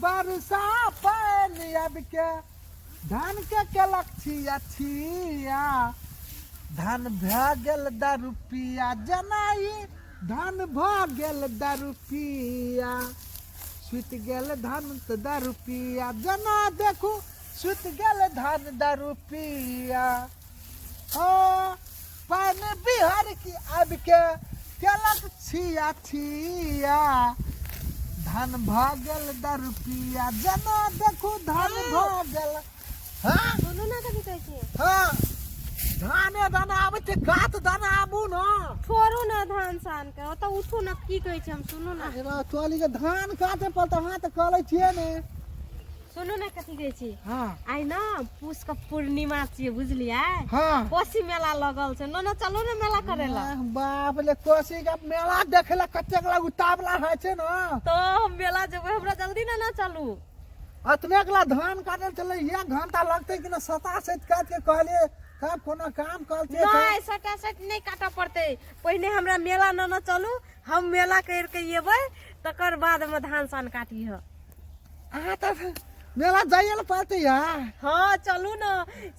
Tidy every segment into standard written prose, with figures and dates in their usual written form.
बरसा पानी अब के धान के केलक छिया धान भ गेल 10 रुपया जनाई धान भ गेल 10 रुपया सुत गेल धान 10 रुपया जना देखू सुत गेल धान 10 रुपया ओ पानी बिहार की अब के केलक छिया धान भ गेल 10 रुपया जना देखू धान भ गेल हाँ सुनू ना कभी कहै छी हाँ धाने दाना आबै छै गात दाना आबू न छोड़ू ना धान सान के ओतऽ उठू ना की कहै छी हम सुनू ना अरे तोली के धान काटे पर त हाथ कलै छियै ने सुनू ना कथी कहै छी हाँ आइ ना पूस के पूर्णिमा छियै बुझलियै हाँ कोसी मेला लगल छै न चलू ना मेला करे ला बाप रे कोसी का मेला देखेला कतेक लग उतावला है छै न तो हम मेला जेबै हमरा जल्दी ना चलू अतने कला धान काटे चले 1 घंटा लगते कि न सता सत काट के कहले कब कोनो काम करते नहीं सटा सट नहीं काटा पड़ते पहले हमरा मेला न चलू हम मेला कर के येबै तकर बाद में धान सान काटी ह आ त मेला जाइए पड़ते यार हाँ चलू ना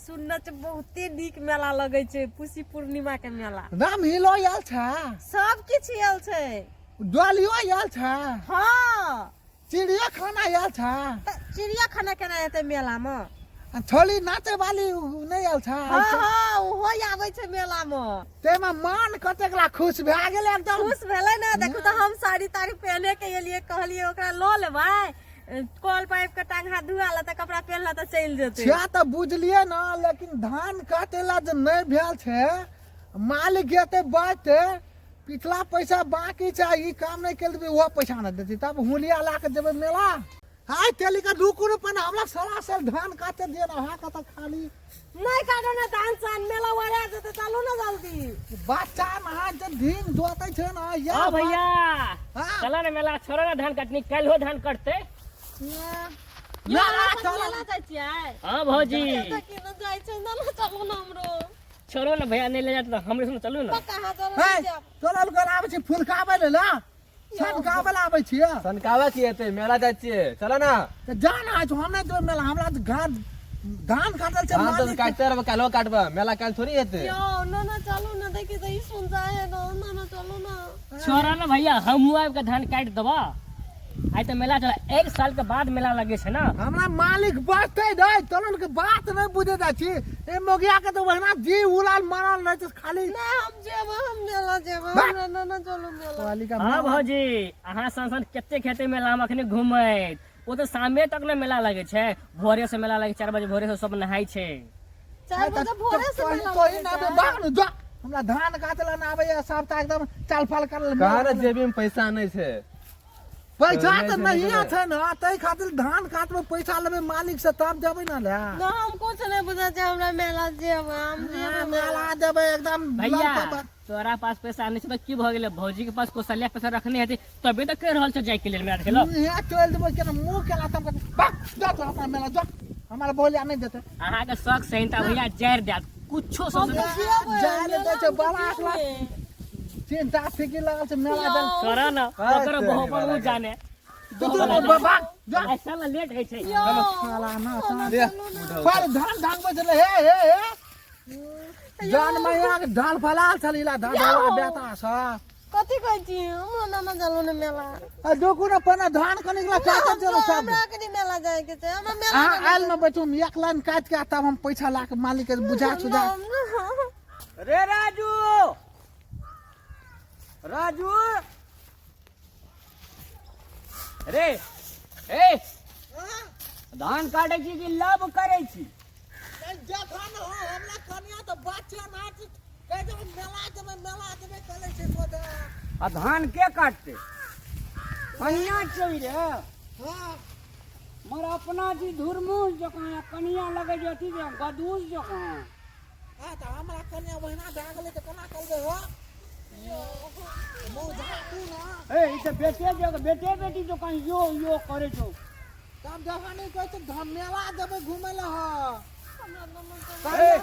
सुनने छ बहुते नीक मेला लगे छै पूसी पूर्णिमा के मेला राम हिलो आयल छ सब किछ आयल छै डोलियो आयल छ हाँ चिड़िया खाना आयल छ चिड़िया खाना केना एते मेला में छोली नाचे वाली नहीं आयल छ हाँ हाँ ओहो आबै छै मेला में ते में मन कतेकला खुश भए गेल एकदम खुश भेलै ना देखू तो हम साड़ी ताड़ी पहने के एलिए कहलिए ओकरा ल लेबै कॉल पाइप के टांग हाथ धुआ ला त कपड़ा पहनला त चल जेतै छे त बुझलिए ना लेकिन धान काटेला जे नहीं भेल छै मालिक जेते बाते पिछला पैसा बाकी छै ई काम नहीं कर देबे वो पैसा न देती तब हुलिया ला के देबे मेला हाय तेली का रुकू रुपन हमरा सारा साल धान काटे दिए ना हा का त खाली नहीं काटो ना धान सान मेला वाला जेते चलू ना जल्दी बच्चा ना जे दिन जोते छै ना या हां भैया हां चला ना मेला छोड़ा ना धान काटनी कल हो धान कटते मेला चल मेला जाय छियै हां भौजी कि न जाय छै ना चलू ना हमरो छोड़ो ना भैया नहीं ले जात तो हमरे संग चलू ना कहां चलू हे तोरा कर आबै छै फुलकाबै ले सनकाबै ले आबै छियै सनकावा की हेतै मेला जाइ छियै चल ना त जाना छै हम नहीं तो मेला हमरा त धान काटल छै धान तो काटते रह कालो काटबा मेला काल थोड़ी हेतै यो ना चलू ना देखि त ई सुन जाए ना चलू ना छोड़ा ना भैया हम आब के धान काट देबा आई तो मेला चला 1 साल के बाद मेला लगे छै ना हमरा मालिक बचते दे तलन के बात नहीं बुझे जा छी ए मोगिया के तो वहना जी उलाल मारल नहीं तो खाली ना हम जेब हम मेला जेब ना चलू मेला वाली का हां भौजी अहाँ संसन कते खेते मेला हम अखने घुमैत ओ तो शामे तक ना मेला लगे छै भोरे से मेला लगे 4 बजे भोरे से सब नहाय छै 4 बजे भोरे से मेला तो ही ना बाग जा हमरा धान काटला ना आबै सब त एकदम चाल फाल कर कहां रे जेबी में पैसा नहीं छै पैसा त नहीं छै ना तै खातिर धान काटबे पैसा लेबे मालिक से तब देबै ना ले ना हम कुछ नहीं बुझा छै हमरा मेला जेब हम जेब मेला देबै एकदम भैया तोरा पास पैसा नहीं छै तो की भ गेलै भौजी के पास कोसलिया पैसा रखने हेतै तबे त कह रहल छ जाय के लेल मेला देखे लो यहाँ चल देबै केना मुंह केला तब बाक जा तो अपना मेला जा हमारा बोलिया नहीं देते अहाँ के शौक सहिता भैया जैर देत कुछो सोच जाने दे छै बड़ा आखला चिंता फिकिर लागल छै मेला दल छोड़ा ना ओकर बहुत पर उ जाने तू बाबा जा ऐसा ना लेट है छै साला ना दे पर धान धान बजले हे जान मैया के धान फलाल छलीला धान बेटा सा कथी कहै छी हम ना चलू ना मेला आ दोकू ना पना धान कने के काट चलो सब हमरा के मेला जाय के छै हमरा मेला आ आइल में बैठू एक लाइन काट के तब हम पैसा ला के मालिक के बुझा सुझा रे राजू राजू रे ए धान काटे छी कि लब करे छी जखन हो हमरा कनिया तो बच्चा नाच कह जब मेला देबे चले छै कोदा आ धान के काटते कनिया चोई रे हां मर अपना जी धुरमुस जकां कनिया लगे जती रे गदूस जकां आ त हमरा कनिया बहिना डागले त कोना करबे हो मुंह झाकू ना ए इसे बेटे बेटी जो कहीं यो करे छो तब जहानी कहै छै धान मेला देबे घुमै ला ए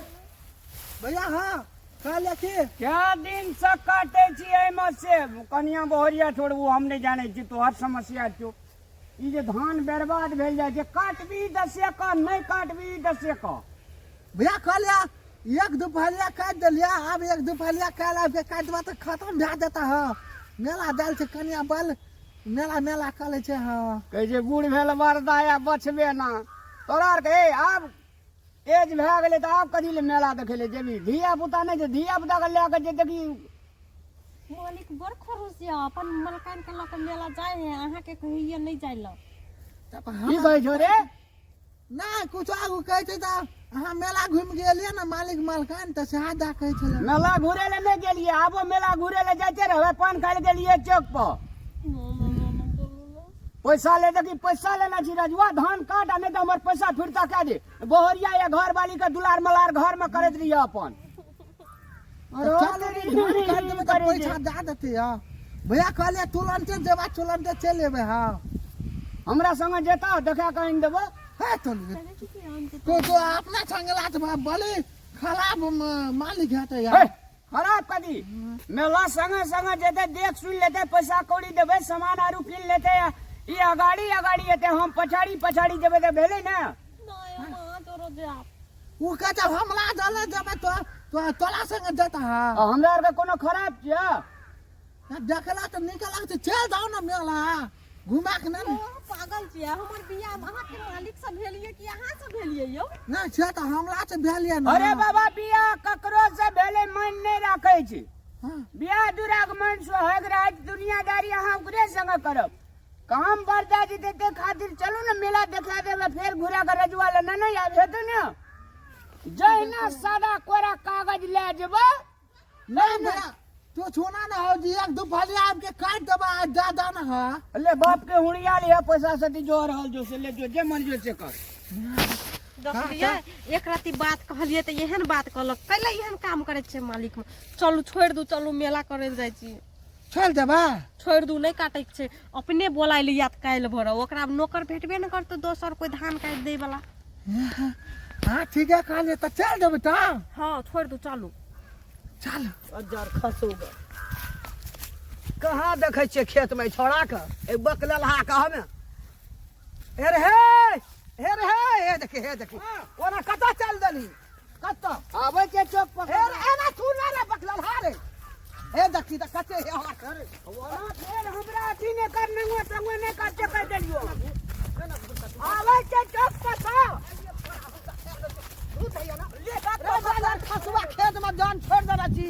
भैया हां कहले की क्या दिन से काटे छी एमे से कनिया बहरिया छोड़बू हम नहीं जाने छी तो हर समस्या छो ई जे धान बर्बाद भेल जाइ छै, काटबी 10 का, नहीं काटबी 10 का। भैया कहलिया एक दुपहरिया काट दिलिया, अब एक दुपहरिया काल अब काट देबा तो खत्म भए जेता है। मेला दाल छै कनिया बल मेला मेला करे छै हाँ। कहै छै बूढ़ भेल बरदाया बचबे ना। तोरा आर के आब एज भए गेलै तऽ आब कथी ले मेला देखे ले जेबी? धिया पुता नहीं छै, धिया पुता के लए के जे देखी मालिक बड़ खरुश या अपन मलकान के लक मेला जाए है, अहाँ के कहिए नहीं जाए ला। तब की कहै छौ रे? नहीं कुछ आगू कहै छै त अहाँ मेला घूम गेलिए ना मालिक मालकान त सेहा दा कहै छले। मेला घूरे ले नहीं गेलिए, आबो मेला घूरे ले जाते रहे, पान खाए ले गेलिए चौक पर। पैसा ले देखी, पैसा लेना छी रजुआ, धान काट आ नहीं तो हमर पैसा फिरता क्या दे। बोहरिया या घर वाली के दुलार मलार घर में करत रहिए अपन। पैसा दे देते या भैया कहलिए तुरंते देबा तुरंते चल लेबे हाँ। हमरा संगे जेता देखा कहीं देबो। है तो अपना संगला त बोले खराब मालिक है तो यार। खराब कदी मेला संगे संगे जेते देख सुन लेते, पैसा कौड़ी देबे, सामान आरू किन लेते, ई अगाड़ी अगाड़ी एते, हम पछाड़ी पछाड़ी जेबे त भेले ना। वो कहता हमला दले देबे तो तोला संगे देता है। हमरा आर के कोनो खराब छिया? देखला तो निकल तो चल जाओ ना मेला घुमा के नहीं। पागल छिया, हमर बियाह अहाँ के मालिक से भेलिए कि अहाँ से भेलिए यौ? नहीं छे तो हमला से भेलिए ना। अरे बाबा बियाह ककरो से भेले मन नहीं राखे छी। हाँ। बियाह दुराग मन सोहाग राज दुनियादारी अहाँ ओकरे संगे करब। काम बरदा जी देते खातिर चलू ना मेला देखा देबे, फिर घुरा के रजुआ ले नहीं आब हेतै ना। जहिना सादा कोरा कागज ले जेबो नहीं भैया तो छोना ना हो जी, एक दो फलिया आपके काट देबा दादा ना है। ले बाप के हुड़िया लिया पैसा सती जो रहल जो से ले जो जे मन जो से कर। देखलिए एक राती बात कहलिए त एहन बात कहलक, कैला एहन काम करे छे मालिक में। चलू छोड़ दू, चलू मेला करे जाय छी। छोड़ देबा छोड़ दू, नहीं काटे छे, अपने बोलाय लिया त काल भर ओकरा नौकर भेटबे न करत, दोसर कोई धान काट दे वाला। हाँ ठीक है कहलिए तो चल देबे तो। हां छोड़ दू, चलू चल। हजार खसो गए कहाँ देखे छियै खेत में छोड़ा के एक बकलल हा कहा में हे रे हे देखे ओना कता चल दनी कता आवे के चौक पर हे रे एना सुन रे बकलल हा रे हे देखी त कते हे हा करे ओना फेर हमरा अथी ने करने संगे ने करते कह देलियो। आवे के चौक पर था खसुआ खेत में जान छोड़ देना छी।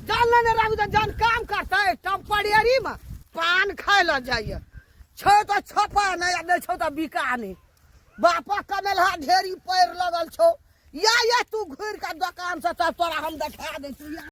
जान लेने रही तो जान काम करता है टम्परियरी में पान खाए ला जाइए। छो तो छपा नहीं छो तो बिका नहीं। बापा कमेल हा ढेरी पैर लगल छो या तू घूर का दुकान से तोरा हम देखा दे तू।